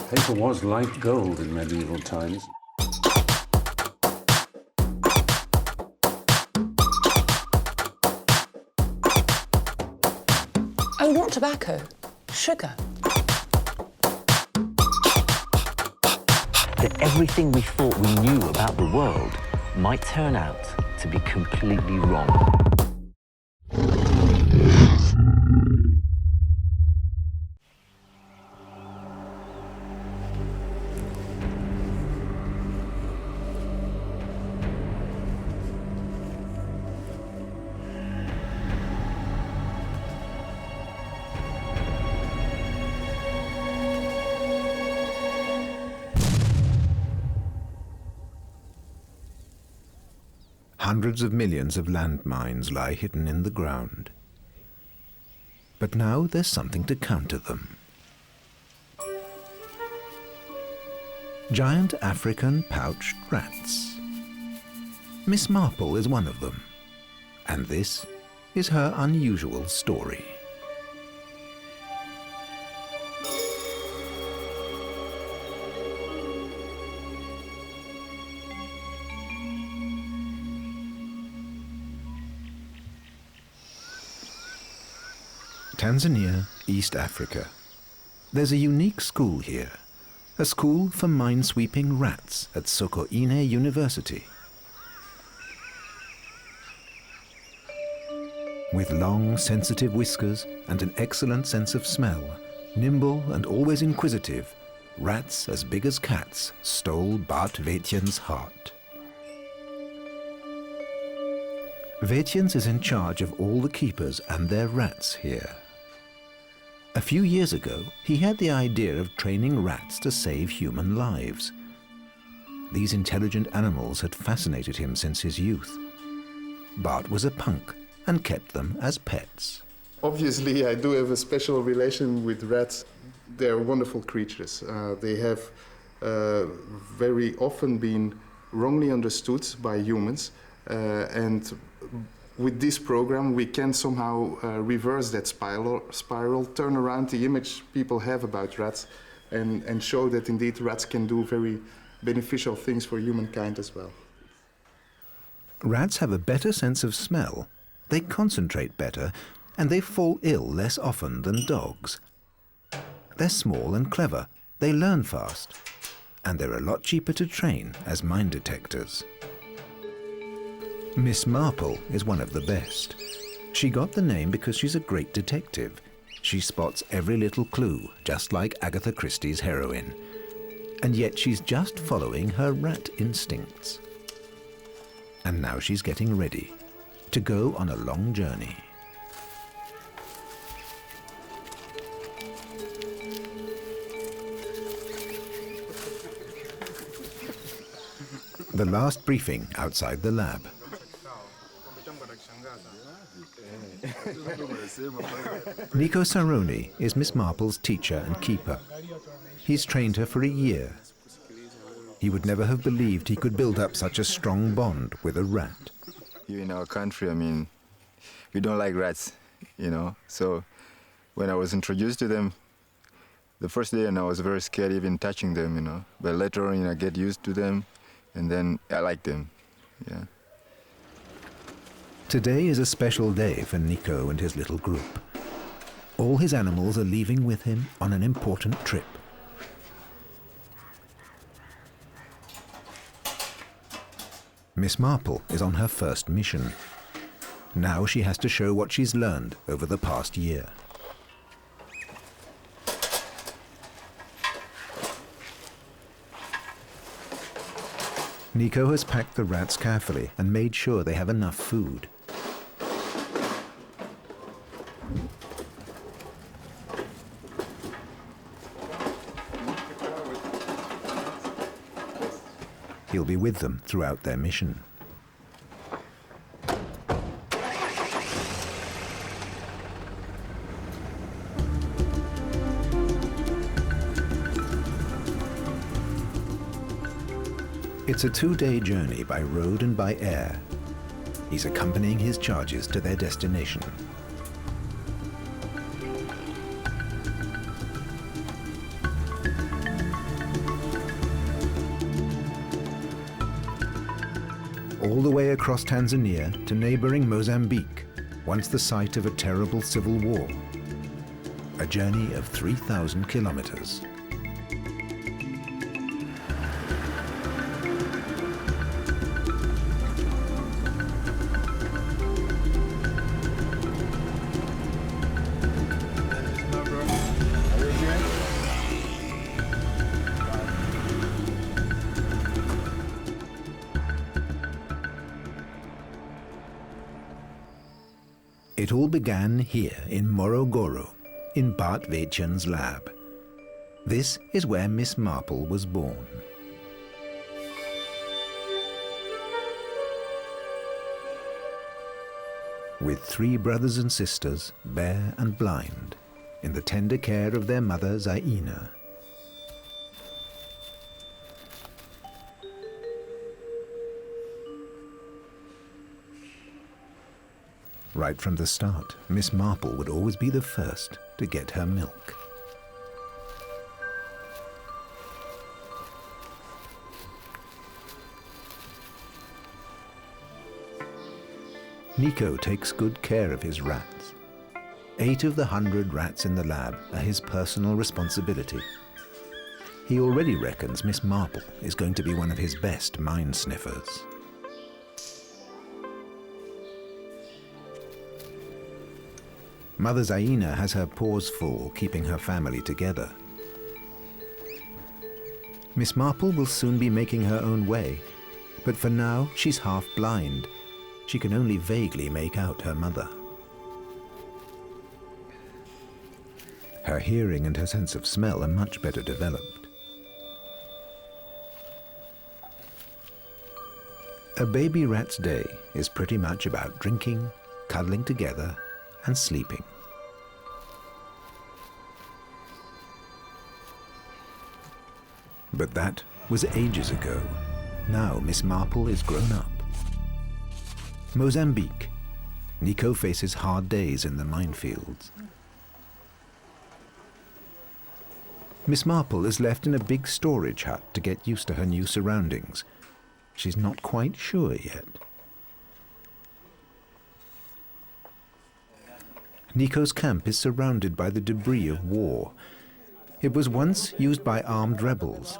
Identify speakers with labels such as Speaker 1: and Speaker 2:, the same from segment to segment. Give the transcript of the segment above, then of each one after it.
Speaker 1: Paper was like gold in medieval times.
Speaker 2: Oh, not tobacco, sugar.
Speaker 3: That everything we thought we knew about the world might turn out to be completely wrong.
Speaker 4: Hundreds of millions of landmines lie hidden in the ground. But now there's something to counter them. Giant African pouched rats. Miss Marple is one of them, and this is her unusual story. Tanzania, East Africa. There's a unique school here, a school for minesweeping rats at Sokoine University. With long, sensitive whiskers and an excellent sense of smell, nimble and always inquisitive, rats as big as cats stole Bart Vetjens' heart. Vetjens is in charge of all the keepers and their rats here. A few years ago, he had the idea of training rats to save human lives. These intelligent animals had fascinated him since his youth. Bart was a punk and kept them as pets.
Speaker 5: Obviously, I do have a special relation with rats. They're wonderful creatures. They have very often been wrongly understood by humans, and with this program, we can somehow reverse that spiral, turn around the image people have about rats, and show that indeed rats can do very beneficial things for humankind as well.
Speaker 4: Rats have a better sense of smell, they concentrate better, and they fall ill less often than dogs. They're small and clever, they learn fast, and they're a lot cheaper to train as mine detectors. Miss Marple is one of the best. She got the name because she's a great detective. She spots every little clue, just like Agatha Christie's heroine. And yet she's just following her rat instincts. And now she's getting ready to go on a long journey. The last briefing outside the lab. Nico Saroni is Miss Marple's teacher and keeper. He's trained her for a year. He would never have believed he could build up such a strong bond with a rat.
Speaker 6: Here in our country, I mean, we don't like rats, you know. So when I was introduced to them, the first day, and I was very scared even touching them, you know. But later on, I get used to them, and then I like them, yeah.
Speaker 4: Today is a special day for Nico and his little group. All his animals are leaving with him on an important trip. Miss Marple is on her first mission. Now she has to show what she's learned over the past year. Nico has packed the rats carefully and made sure they have enough food. He'll be with them throughout their mission. It's a 2-day journey by road and by air. He's accompanying his charges to their destination. all the way across Tanzania to neighboring Mozambique, once the site of a terrible civil war. A journey of 3,000 kilometers. It all began here in Morogoro, in Bart Weetjen's lab. This is where Miss Marple was born. With 3 brothers and sisters, bare and blind, in the tender care of their mother Zaina. Right from the start, Miss Marple would always be the first to get her milk. Nico takes good care of his rats. 8 of the 100 rats in the lab are his personal responsibility. He already reckons Miss Marple is going to be one of his best mine sniffers. Mother Zaina has her paws full, keeping her family together. Miss Marple will soon be making her own way, but for now she's half blind. She can only vaguely make out her mother. Her hearing and her sense of smell are much better developed. A baby rat's day is pretty much about drinking, cuddling together, and sleeping. But that was ages ago. Now Miss Marple is grown up. Mozambique. Nico faces hard days in the minefields. Miss Marple is left in a big storage hut to get used to her new surroundings. She's not quite sure yet. Nico's camp is surrounded by the debris of war. It was once used by armed rebels.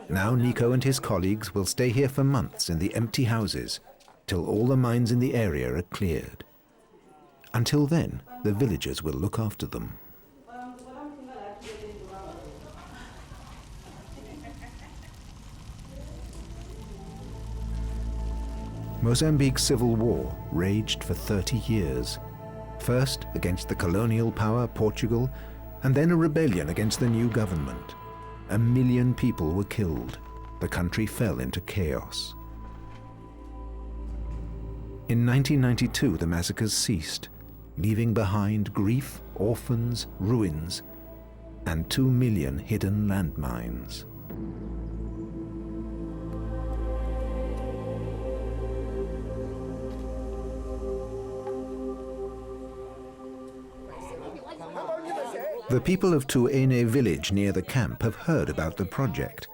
Speaker 4: Now Nico and his colleagues will stay here for months in the empty houses, till all the mines in the area are cleared. Until then, the villagers will look after them. Mozambique's civil war raged for 30 years. First against the colonial power Portugal, and then a rebellion against the new government. 1 million people were killed. The country fell into chaos. In 1992, the massacres ceased, leaving behind grief, orphans, ruins, and 2 million hidden landmines. The people of Tuene village near the camp have heard about the project.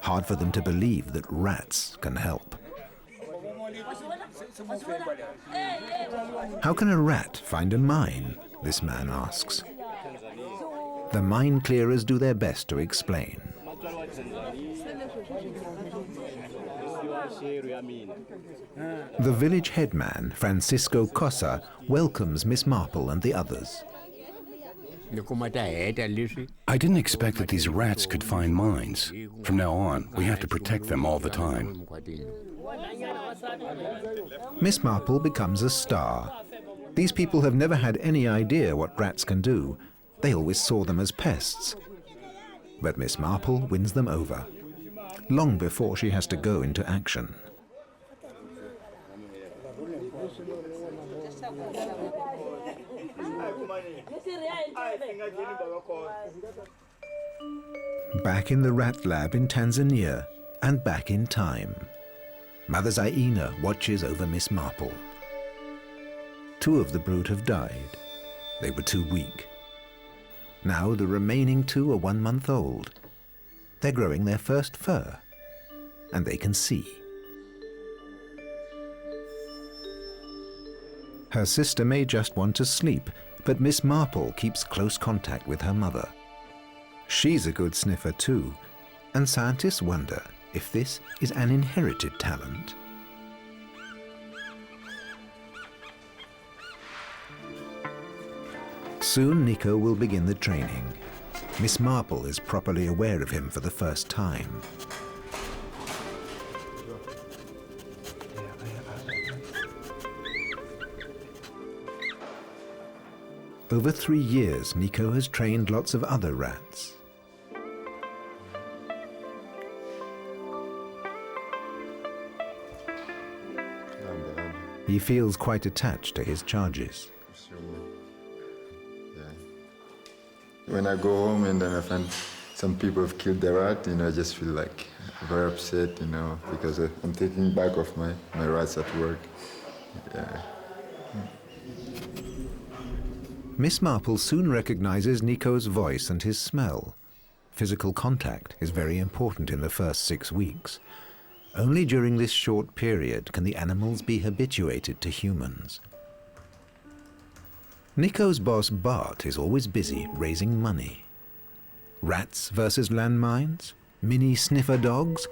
Speaker 4: Hard for them to believe that rats can help. How can a rat find a mine? This man asks. The mine clearers do their best to explain. The village headman, Francisco Cossa, welcomes Miss Marple and the others.
Speaker 7: I didn't expect that these rats could find mines. From now on, we have to protect them all the time.
Speaker 4: Miss Marple becomes a star. These people have never had any idea what rats can do. They always saw them as pests. But Miss Marple wins them over, long before she has to go into action. Back in the rat lab in Tanzania, and back in time. Mother Zaina watches over Miss Marple. 2 of the brood have died. They were too weak. Now the remaining 2 are 1 month old. They're growing their first fur, and they can see. Her sister may just want to sleep, but Miss Marple keeps close contact with her mother. She's a good sniffer too, and scientists wonder if this is an inherited talent. Soon Nico will begin the training. Miss Marple is properly aware of him for the first time. Over 3 years, Nico has trained lots of other rats. He feels quite attached to his charges.
Speaker 6: When I go home and then I find some people have killed the rat, I just feel like very upset, because I'm taking back of my rats at work. Yeah.
Speaker 4: Miss Marple soon recognizes Nico's voice and his smell. Physical contact is very important in the first 6 weeks. Only during this short period can the animals be habituated to humans. Nico's boss Bart is always busy raising money. Rats versus landmines? Mini sniffer dogs?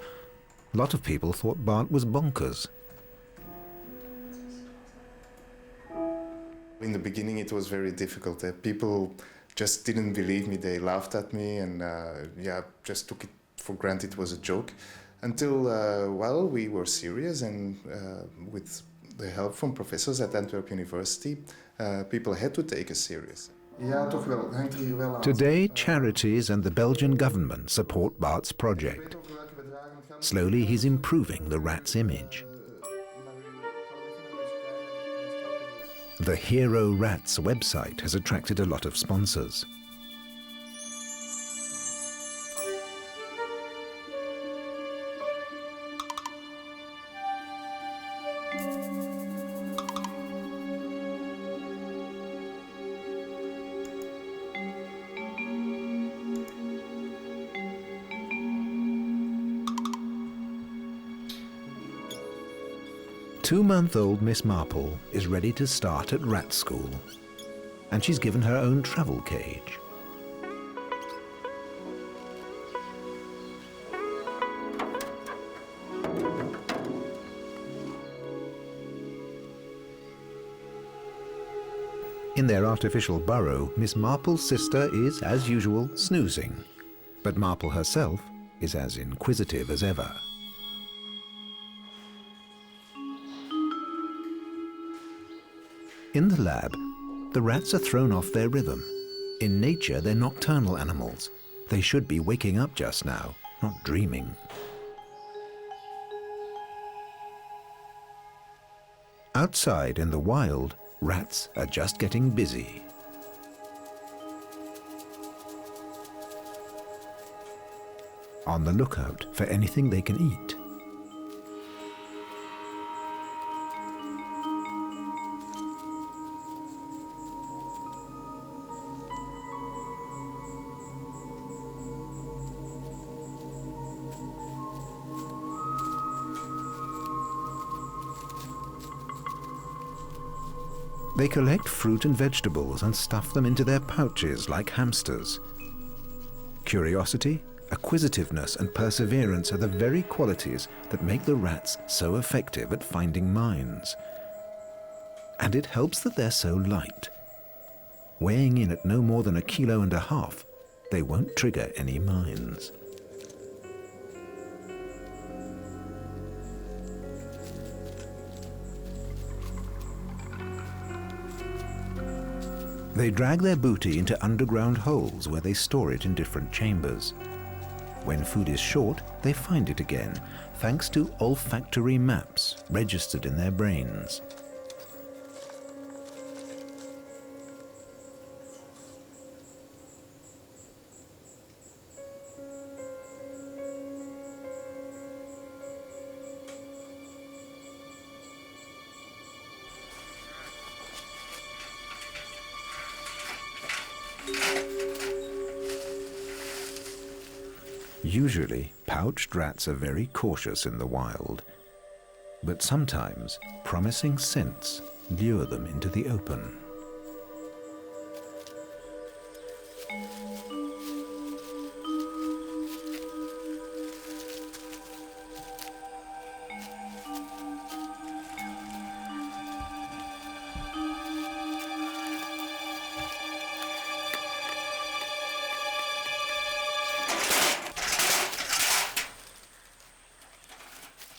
Speaker 4: A lot of people thought Bart was bonkers.
Speaker 5: In the beginning it was very difficult. People just didn't believe me. They laughed at me and just took it for granted it was a joke. Until, we were serious and with the help from professors at Antwerp University, people had to take us serious.
Speaker 4: Today, charities and the Belgian government support Bart's project. Slowly, he's improving the rat's image. The Hero Rats website has attracted a lot of sponsors. Two-month-old Miss Marple is ready to start at rat school, and she's given her own travel cage. In their artificial burrow, Miss Marple's sister is, as usual, snoozing, but Marple herself is as inquisitive as ever. In the lab, the rats are thrown off their rhythm. In nature, they're nocturnal animals. They should be waking up just now, not dreaming. Outside in the wild, rats are just getting busy. On the lookout for anything they can eat. They collect fruit and vegetables and stuff them into their pouches like hamsters. Curiosity, acquisitiveness, and perseverance are the very qualities that make the rats so effective at finding mines. And it helps that they're so light. Weighing in at no more than 1.5 kilos, they won't trigger any mines. They drag their booty into underground holes where they store it in different chambers. When food is short, they find it again, thanks to olfactory maps registered in their brains. Usually, pouched rats are very cautious in the wild, but sometimes promising scents lure them into the open.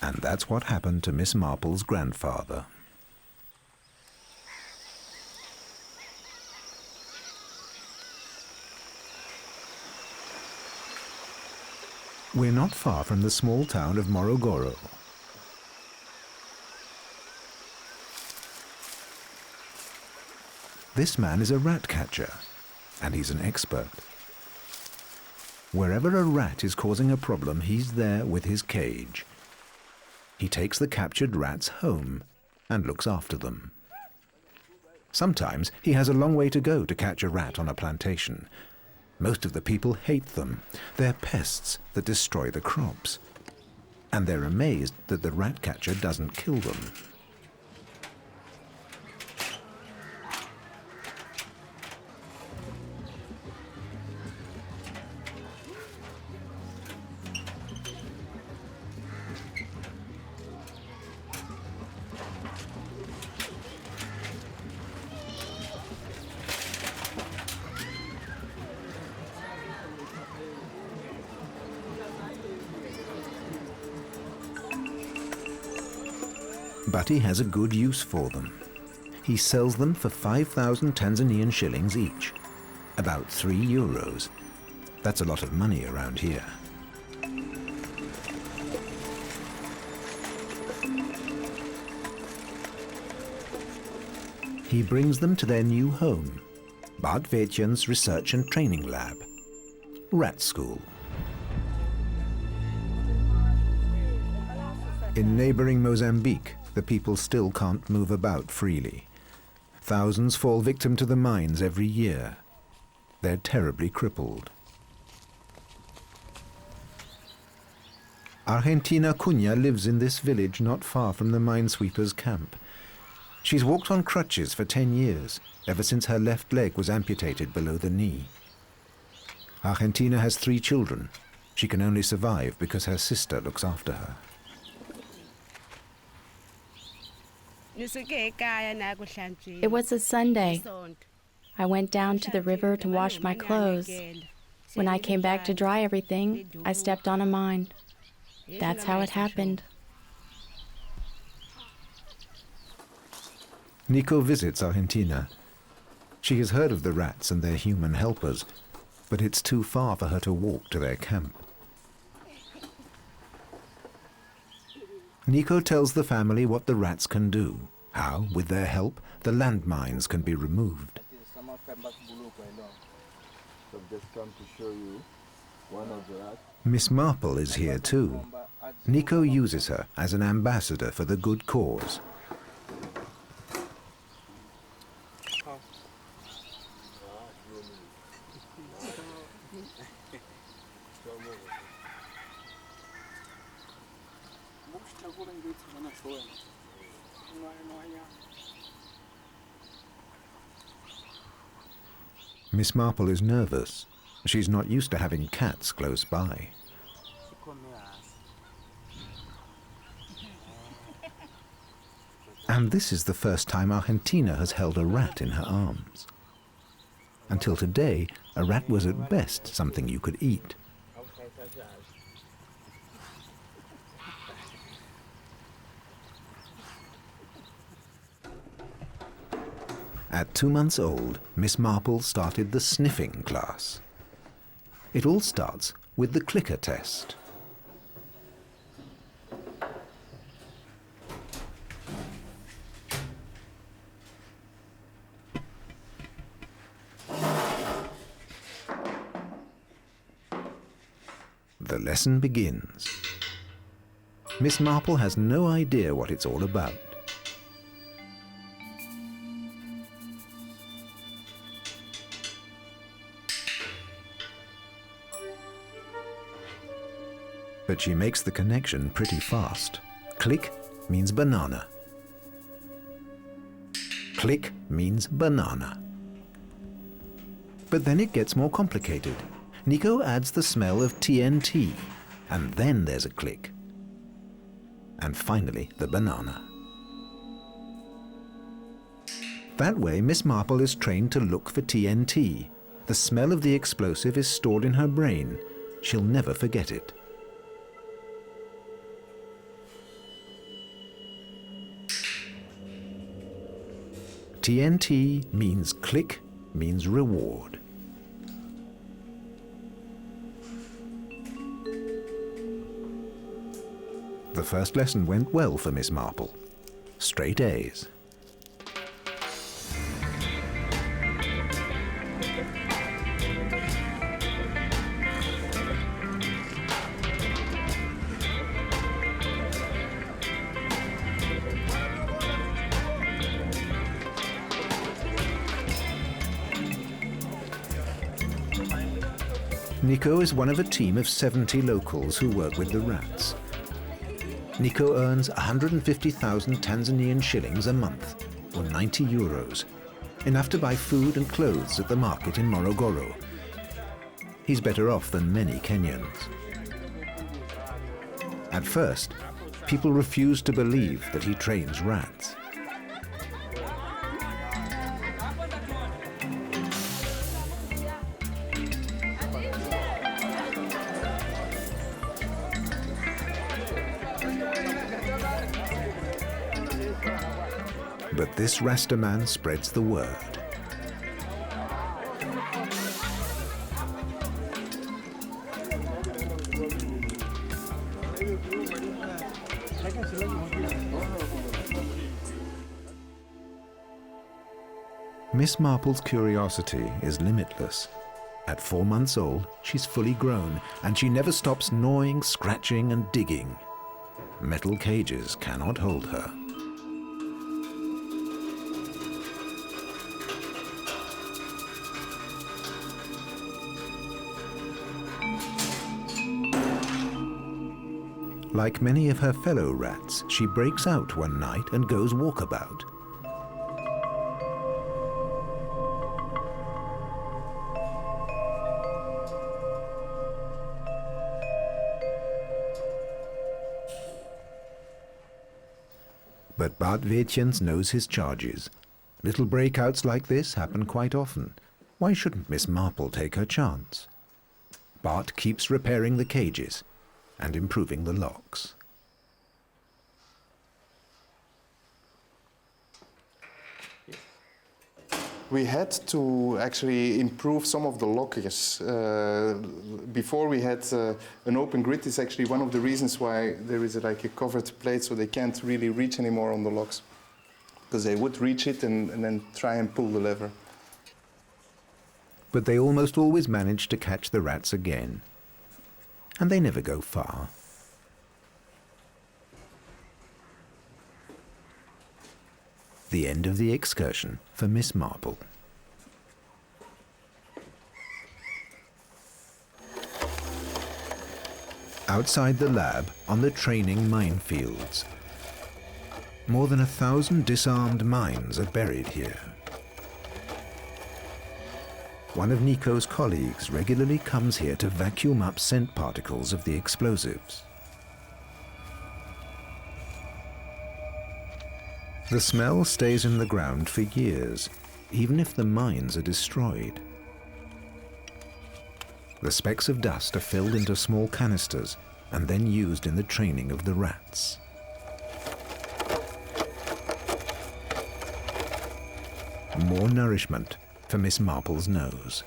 Speaker 4: And that's what happened to Miss Marple's grandfather. We're not far from the small town of Morogoro. This man is a rat catcher, and he's an expert. Wherever a rat is causing a problem, he's there with his cage. He takes the captured rats home and looks after them. Sometimes he has a long way to go to catch a rat on a plantation. Most of the people hate them. They're pests that destroy the crops. And they're amazed that the rat catcher doesn't kill them. But he has a good use for them. He sells them for 5,000 Tanzanian shillings each, about €3. That's a lot of money around here. He brings them to their new home, Bad Vetjen's Research and Training Lab, Rat School. In neighboring Mozambique, the people still can't move about freely. Thousands fall victim to the mines every year. They're terribly crippled. Argentina Cunha lives in this village not far from the minesweepers' camp. She's walked on crutches for 10 years, ever since her left leg was amputated below the knee. Argentina has 3 children. She can only survive because her sister looks after her.
Speaker 8: It was a Sunday. I went down to the river to wash my clothes. When I came back to dry everything, I stepped on a mine. That's how it happened.
Speaker 4: Nico visits Argentina. She has heard of the rats and their human helpers, but it's too far for her to walk to their camp. Nico tells the family what the rats can do, how, with their help, the landmines can be removed. Miss Marple is here too. Nico uses her as an ambassador for the good cause. Miss Marple is nervous. She's not used to having cats close by. And this is the first time Argentina has held a rat in her arms. Until today, a rat was at best something you could eat. At 2 months old, Miss Marple started the sniffing class. It all starts with the clicker test. The lesson begins. Miss Marple has no idea what it's all about. But she makes the connection pretty fast. Click means banana. Click means banana. But then it gets more complicated. Nico adds the smell of TNT, and then there's a click. And finally, the banana. That way, Miss Marple is trained to look for TNT. The smell of the explosive is stored in her brain. She'll never forget it. TNT means click, means reward. The first lesson went well for Miss Marple. Straight A's. Nico is one of a team of 70 locals who work with the rats. Nico earns 150,000 Tanzanian shillings a month, or 90 euros, enough to buy food and clothes at the market in Morogoro. He's better off than many Kenyans. At first, people refused to believe that he trains rats. But this Rasta man spreads the word. Miss Marple's curiosity is limitless. At 4 months old, she's fully grown, and she never stops gnawing, scratching, and digging. Metal cages cannot hold her. Like many of her fellow rats, she breaks out one night and goes walkabout. But Bart Weetjens knows his charges. Little breakouts like this happen quite often. Why shouldn't Miss Marple take her chance? Bart keeps repairing the cages and improving the locks.
Speaker 5: We had to actually improve some of the lockers. Before we had an open grid is actually one of the reasons why there is like a covered plate, so they can't really reach anymore on the locks. Because they would reach it and then try and pull the lever.
Speaker 4: But they almost always manage to catch the rats again. And they never go far. The end of the excursion for Miss Marple. Outside the lab, on the training minefields, more than 1,000 disarmed mines are buried here. One of Nico's colleagues regularly comes here to vacuum up scent particles of the explosives. The smell stays in the ground for years, even if the mines are destroyed. The specks of dust are filled into small canisters and then used in the training of the rats. More nourishment for Miss Marple's nose.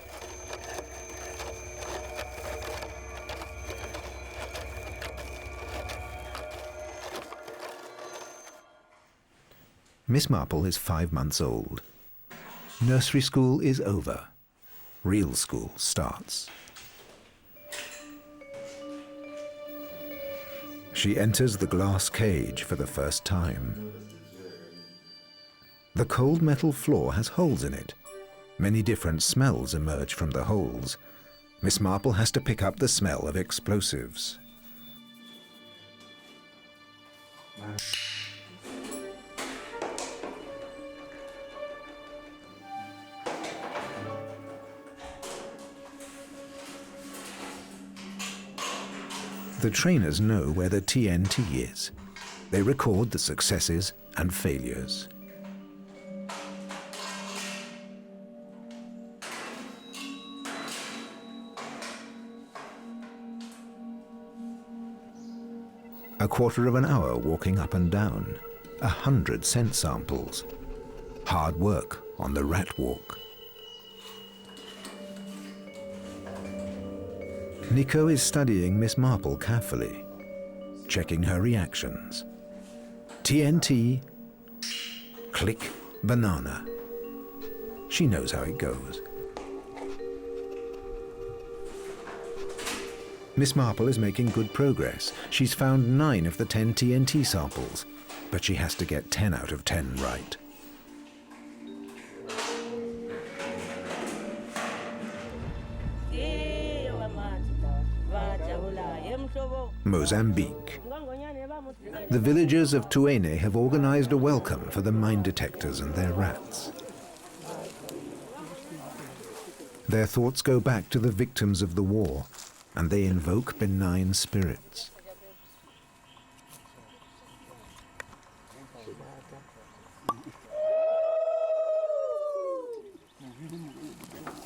Speaker 4: Miss Marple is 5 months old. Nursery school is over. Real school starts. She enters the glass cage for the first time. The cold metal floor has holes in it. Many different smells emerge from the holes. Miss Marple has to pick up the smell of explosives. The trainers know where the TNT is. They record the successes and failures. A quarter of an hour walking up and down, 100 scent samples. Hard work on the rat walk. Nico is studying Miss Marple carefully, checking her reactions. TNT, click, banana. She knows how it goes. Miss Marple is making good progress. She's found 9 of the 10 TNT samples, but she has to get 10 out of 10 right. Mozambique. The villagers of Tuene have organized a welcome for the mine detectors and their rats. Their thoughts go back to the victims of the war, and they invoke benign spirits.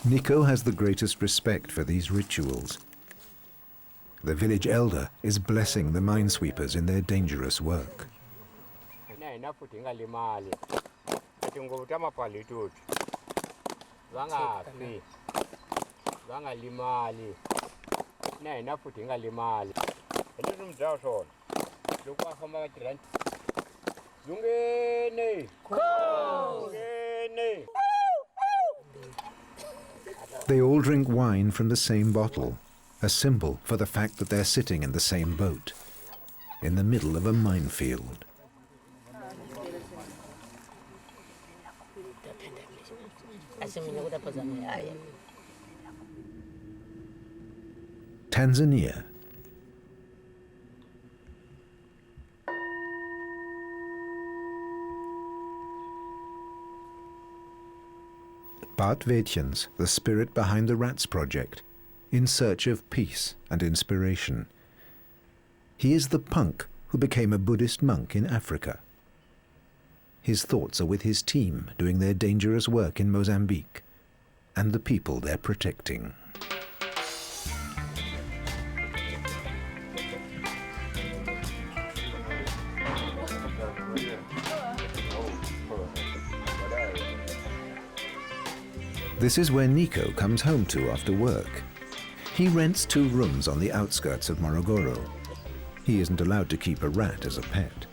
Speaker 4: Nico has the greatest respect for these rituals. The village elder is blessing the minesweepers in their dangerous work. They all drink wine from the same bottle, a symbol for the fact that they're sitting in the same boat, in the middle of a minefield. Tanzania. Bart Vetjens, the spirit behind the Rats Project, in search of peace and inspiration. He is the punk who became a Buddhist monk in Africa. His thoughts are with his team doing their dangerous work in Mozambique and the people they're protecting. This is where Nico comes home to after work. He rents 2 rooms on the outskirts of Morogoro. He isn't allowed to keep a rat as a pet.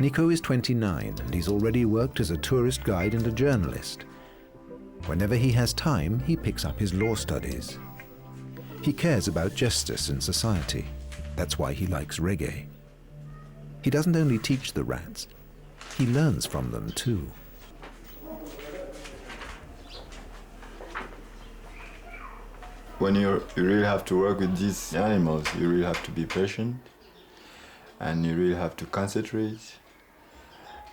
Speaker 4: Nico is 29 and he's already worked as a tourist guide and a journalist. Whenever he has time, he picks up his law studies. He cares about justice in society. That's why he likes reggae. He doesn't only teach the rats, he learns from them too.
Speaker 6: When you really have to work with these animals, you really have to be patient and you really have to concentrate.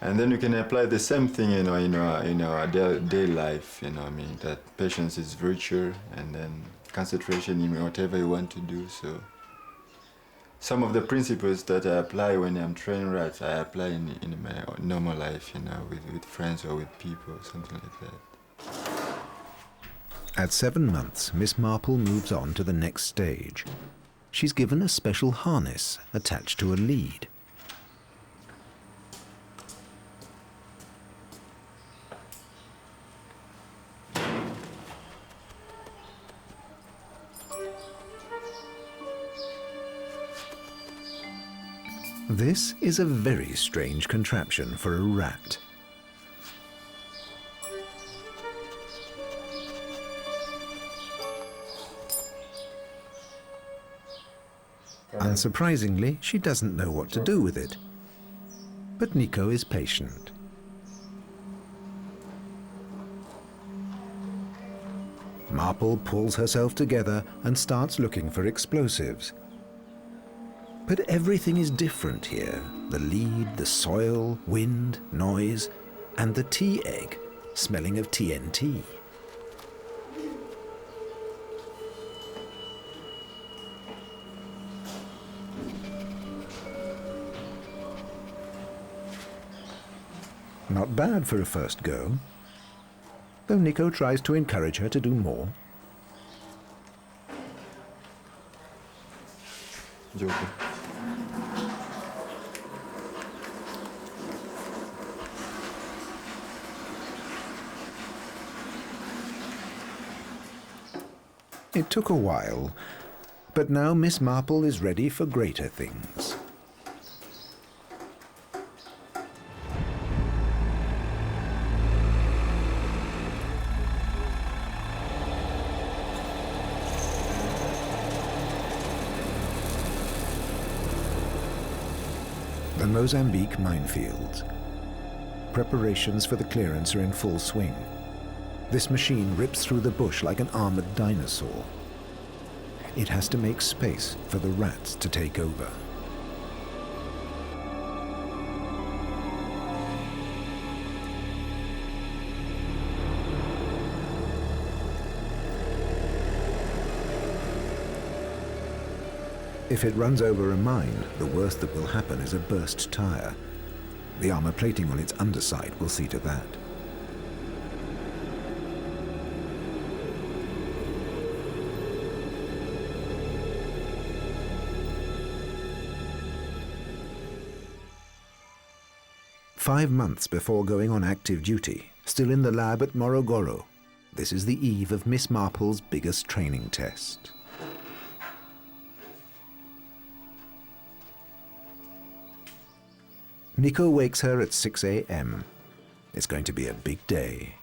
Speaker 6: And then you can apply the same thing, in our daily life, I mean, that patience is virtue and then concentration in whatever you want to do. So some of the principles that I apply when I'm training rats, I apply in my normal life, with friends or with people, something like that.
Speaker 4: At 7 months, Miss Marple moves on to the next stage. She's given a special harness attached to a lead. This is a very strange contraption for a rat. Unsurprisingly, she doesn't know what to do with it. But Nico is patient. Marple pulls herself together and starts looking for explosives. But everything is different here. The lead, the soil, wind, noise, and the tea egg, smelling of TNT. Not bad for a first go, though Nico tries to encourage her to do more.
Speaker 6: Joking.
Speaker 4: It took a while, but now Miss Marple is ready for greater things. The Mozambique minefields. Preparations for the clearance are in full swing. This machine rips through the bush like an armored dinosaur. It has to make space for the rats to take over. If it runs over a mine, the worst that will happen is a burst tire. The armor plating on its underside will see to that. "5 months before going on active duty, still in the lab at Morogoro. This is the eve of Miss Marple's biggest training test. Nico wakes her at 6 a.m. It's going to be a big day.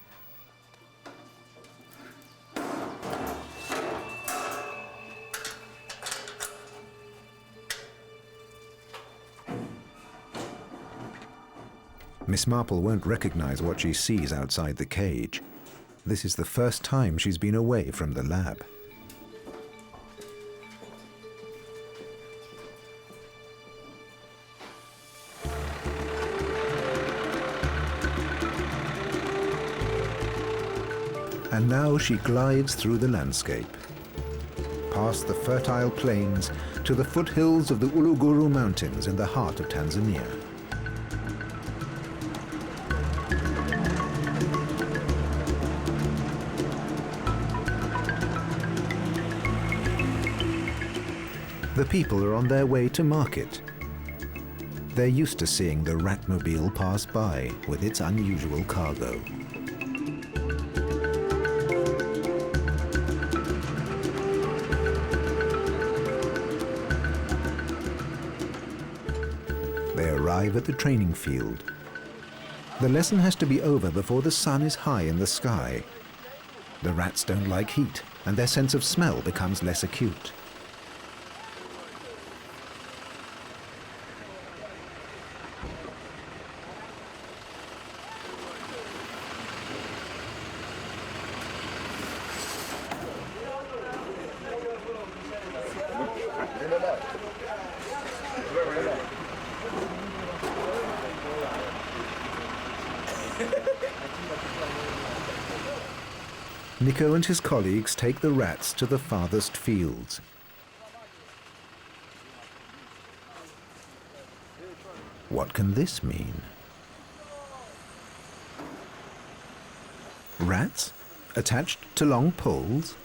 Speaker 4: Miss Marple won't recognize what she sees outside the cage. This is the first time she's been away from the lab. And now she glides through the landscape, past the fertile plains to the foothills of the Uluguru Mountains in the heart of Tanzania. The people are on their way to market. They're used to seeing the Ratmobile pass by with its unusual cargo. They arrive at the training field. The lesson has to be over before the sun is high in the sky. The rats don't like heat, and their sense of smell becomes less acute. Nico and his colleagues take the rats to the farthest fields. What can this mean? Rats attached to long poles?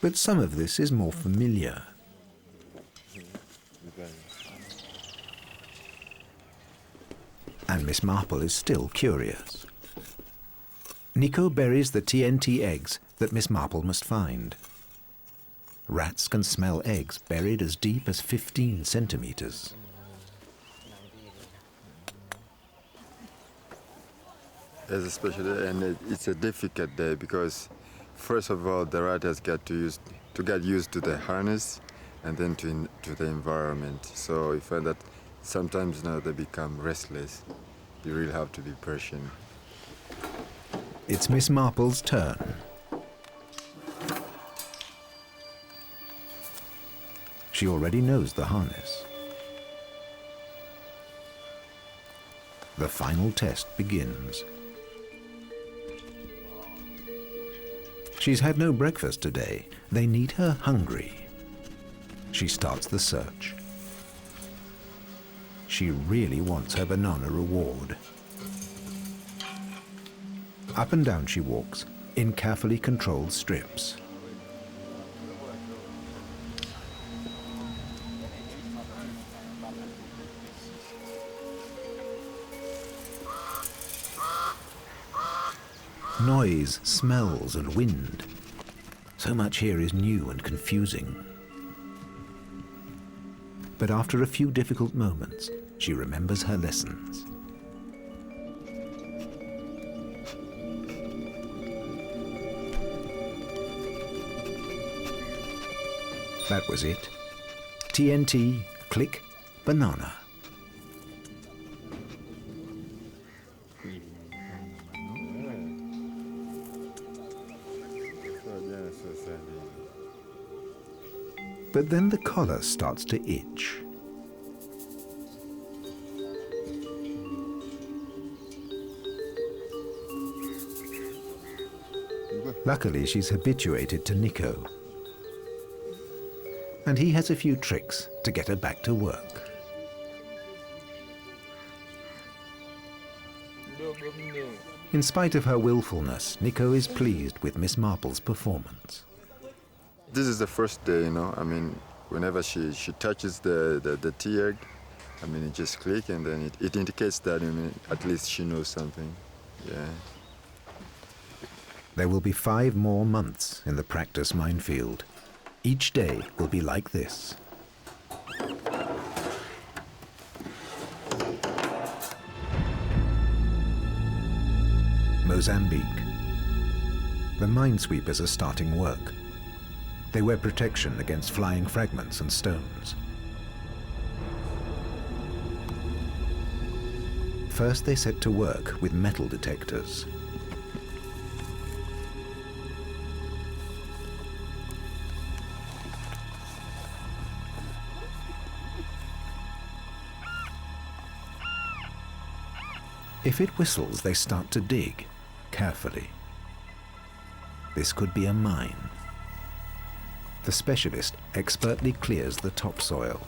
Speaker 4: But some of this is more familiar. And Miss Marple is still curious. Nico buries the TNT eggs that Miss Marple must find. Rats can smell eggs buried as deep as 15 centimeters.
Speaker 6: It's a special day, and it's a difficult day because, first of all, the rat has got to get used to the harness, and then to the environment. So you find that sometimes now they become restless. You really have to be patient.
Speaker 4: It's Miss Marple's turn. She already knows the harness. The final test begins. She's had no breakfast today. They need her hungry. She starts the search. She really wants her banana reward. Up and down she walks, in carefully controlled strips. Noise, smells, and wind. So much here is new and confusing. But after a few difficult moments, she remembers her lessons. That was it. TNT, click, banana. But then the collar starts to itch. Luckily, she's habituated to Nico. And he has a few tricks to get her back to work. In spite of her willfulness, Nico is pleased with Miss Marple's performance.
Speaker 6: This is the first day, you know. I mean, whenever she touches the T-egg, I mean, it just clicks, and then it indicates that, I mean, at least she knows something. Yeah.
Speaker 4: There will be 5 more months in the practice minefield. Each day will be like this. Mozambique. The minesweepers are starting work. They wear protection against flying fragments and stones. First, they set to work with metal detectors. If it whistles, they start to dig, carefully. This could be a mine. The specialist expertly clears the topsoil.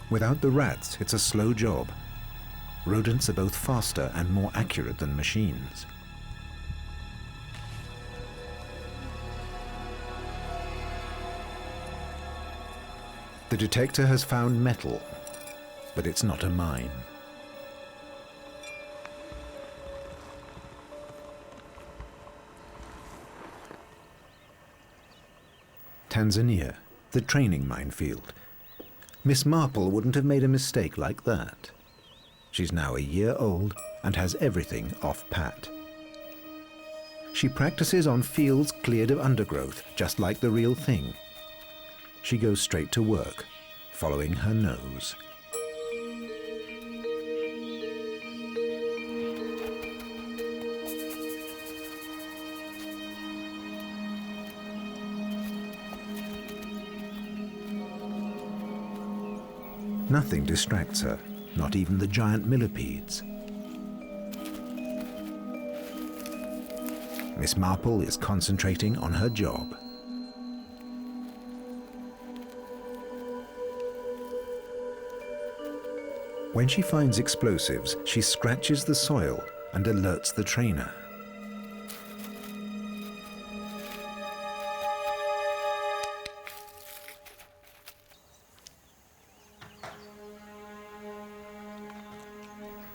Speaker 4: Without the rats, it's a slow job. Rodents are both faster and more accurate than machines. The detector has found metal, but it's not a mine. Tanzania, the training minefield. Miss Marple wouldn't have made a mistake like that. She's now a year old and has everything off pat. She practices on fields cleared of undergrowth, just like the real thing. She goes straight to work, following her nose. Nothing distracts her, not even the giant millipedes. Miss Marple is concentrating on her job. When she finds explosives, she scratches the soil and alerts the trainer.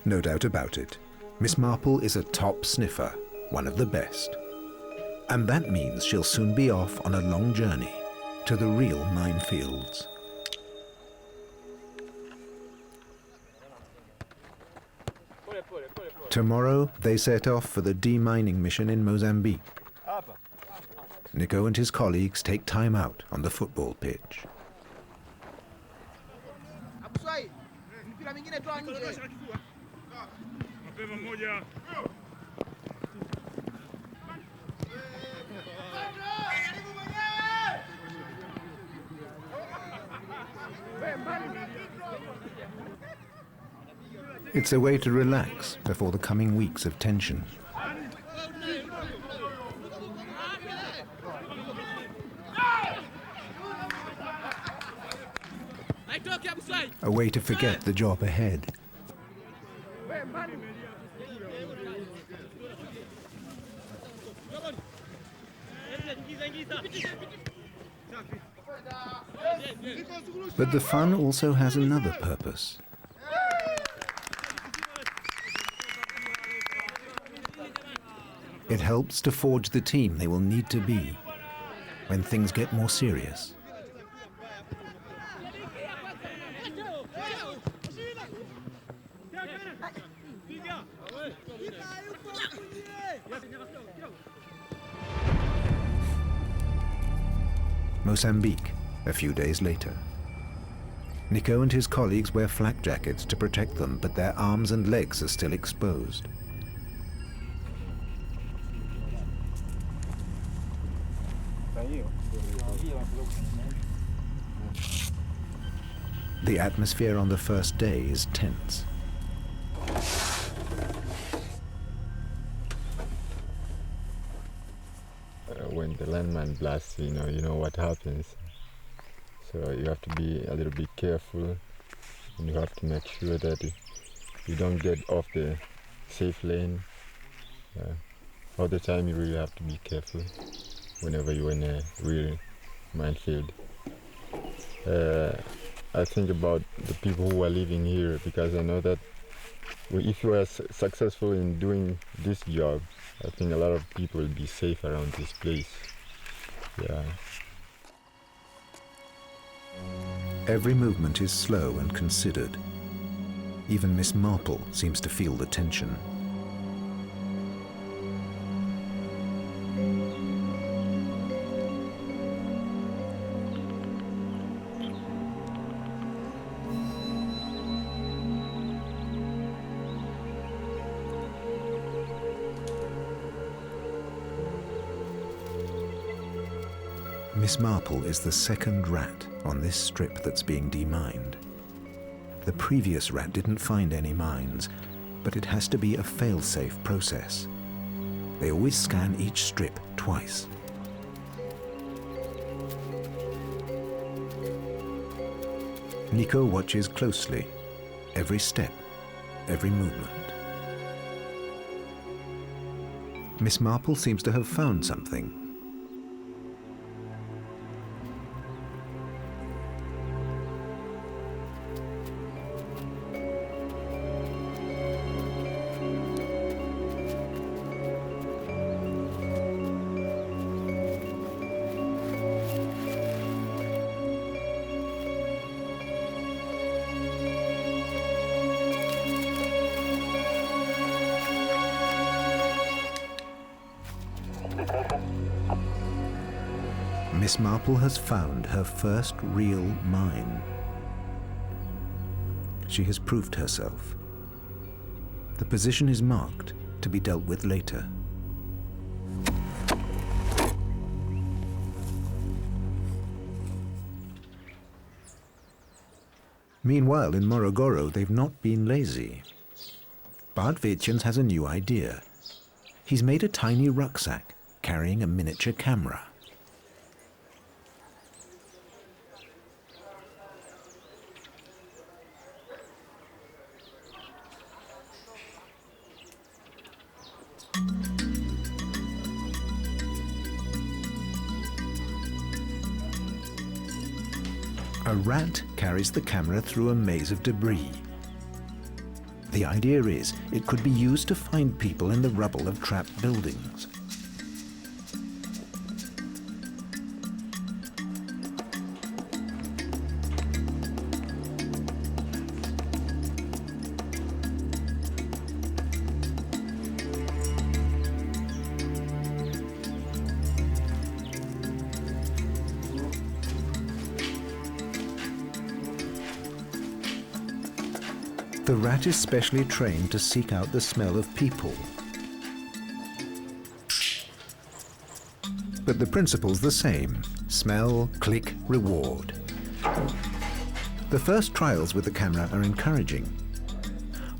Speaker 4: No doubt about it, Miss Marple is a top sniffer, one of the best. And that means she'll soon be off on a long journey to the real minefields. Tomorrow, they set off for the demining mission in Mozambique. Nico and his colleagues take time out on the football pitch. It's a way to relax before the coming weeks of tension. A way to forget the job ahead. But the fun also has another purpose. It helps to forge the team they will need to be when things get more serious. Mozambique, a few days later. Nico and his colleagues wear flak jackets to protect them, but their arms and legs are still exposed. The atmosphere on the first day is tense.
Speaker 6: When the landmine blasts, you know what happens. So you have to be a little bit careful, and you have to make sure that you don't get off the safe lane. All the time you really have to be careful whenever you're in a real minefield. I think about the people who are living here, because I know that if you are successful in doing this job, I think a lot of people will be safe around this place. Yeah.
Speaker 4: Every movement is slow and considered. Even Miss Marple seems to feel the tension. Miss Marple is the second rat on this strip that's being demined. The previous rat didn't find any mines, but it has to be a fail-safe process. They always scan each strip twice. Nico watches closely, every step, every movement. Miss Marple seems to have found something. Miss Marple has found her first real mine. She has proved herself. The position is marked to be dealt with later. Meanwhile, in Morogoro, they've not been lazy. Bart Weetjens has a new idea. He's made a tiny rucksack carrying a miniature camera. A rat carries the camera through a maze of debris. The idea is it could be used to find people in the rubble of trapped buildings. The rat is specially trained to seek out the smell of people. But the principle's the same: smell, click, reward. The first trials with the camera are encouraging.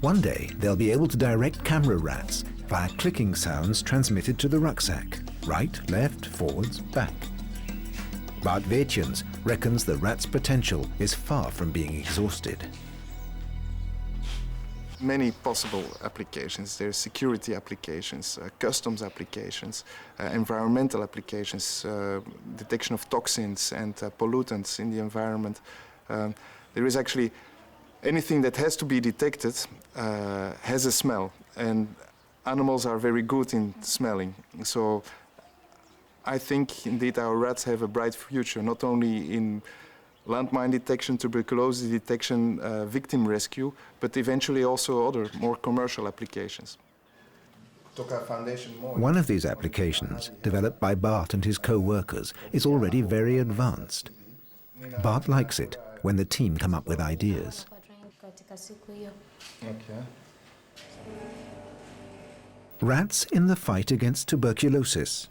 Speaker 4: One day, they'll be able to direct camera rats via clicking sounds transmitted to the rucksack. Right, left, forwards, back. Bart Vetjens reckons the rat's potential is far from being exhausted.
Speaker 5: Many possible applications. There's security applications, customs applications, environmental applications, detection of toxins and pollutants in the environment. There is actually anything that has to be detected has a smell, and animals are very good in smelling. So I think indeed our rats have a bright future, not only in landmine detection, tuberculosis detection, victim rescue, but eventually also other more commercial applications.
Speaker 4: One of these applications, developed by Bart and his co-workers, is already very advanced. Bart likes it when the team come up with ideas.
Speaker 5: Okay.
Speaker 4: Rats in the fight against tuberculosis.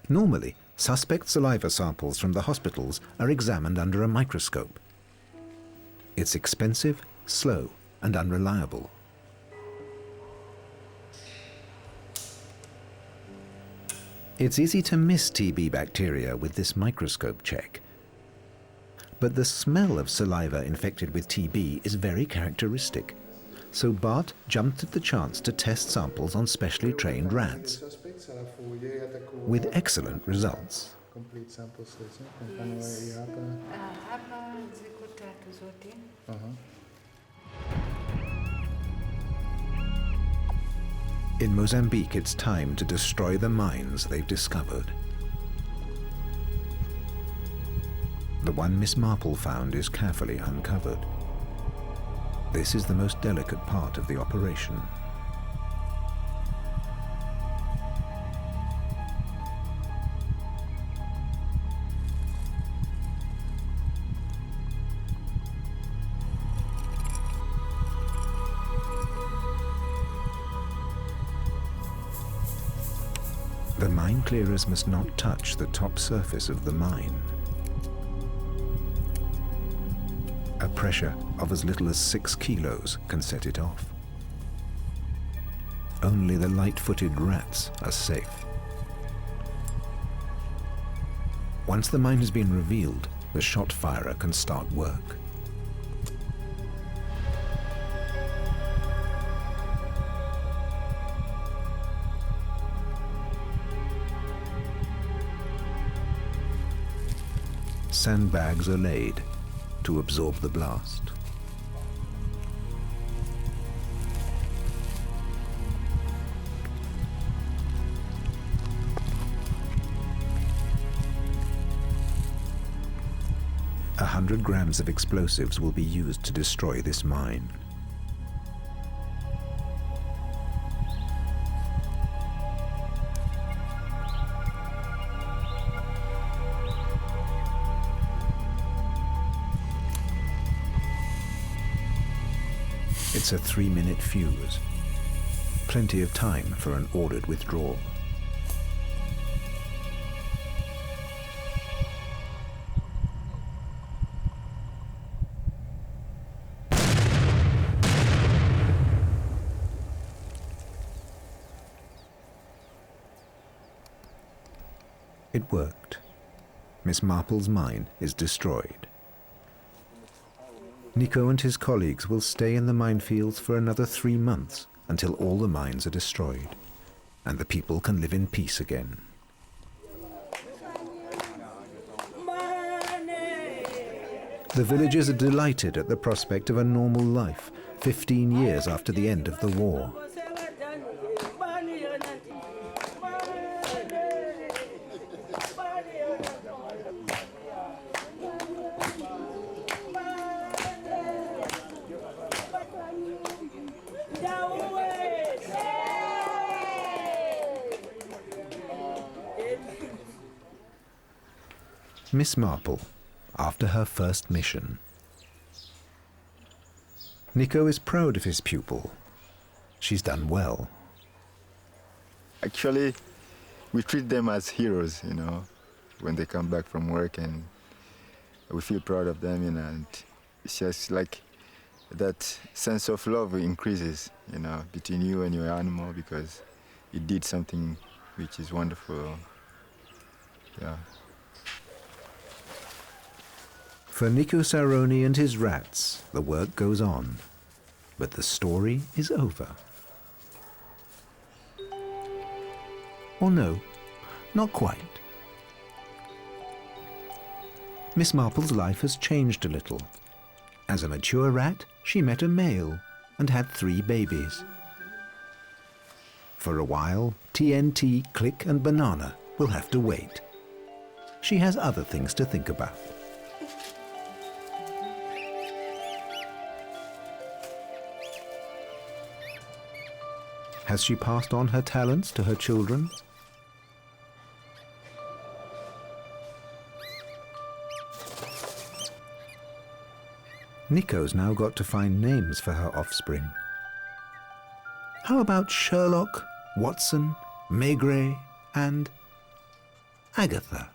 Speaker 4: Normally, suspect saliva samples from the hospitals are examined under a microscope. It's expensive, slow, and unreliable. It's easy to miss TB bacteria with this microscope check. But the smell of saliva infected with TB is very characteristic. So Bart jumped at the chance to test samples on specially trained rats, with excellent results. In Mozambique, it's time to destroy the mines they've discovered. The one Miss Marple found is carefully uncovered. This is the most delicate part of the operation. The mine clearers must not touch the top surface of the mine. A pressure of as little as 6 kilos can set it off. Only the light-footed rats are safe. Once the mine has been revealed, the shot firer can start work. Sandbags are laid to absorb the blast. A 100 grams of explosives will be used to destroy this mine. It's a 3-minute fuse. Plenty of time for an ordered withdrawal. It worked. Miss Marple's mine is destroyed. Nico and his colleagues will stay in the minefields for another 3 months until all the mines are destroyed and the people can live in peace again. The villagers are delighted at the prospect of a normal life 15 years after the end of the war. Miss Marple, after her first mission. Nico is proud of his pupil. She's done well.
Speaker 6: Actually, we treat them as heroes, you know, when they come back from work, and we feel proud of them, you know, and it's just like that sense of love increases, you know, between you and your animal, because it did something which is wonderful. Yeah.
Speaker 4: For Nico Saroni and his rats, the work goes on. But the story is over. Or no, not quite. Miss Marple's life has changed a little. As a mature rat, she met a male and had 3 babies. For a while, TNT, Click and Banana will have to wait. She has other things to think about. Has she passed on her talents to her children? Nico's now got to find names for her offspring. How about Sherlock, Watson, Maigret, and Agatha?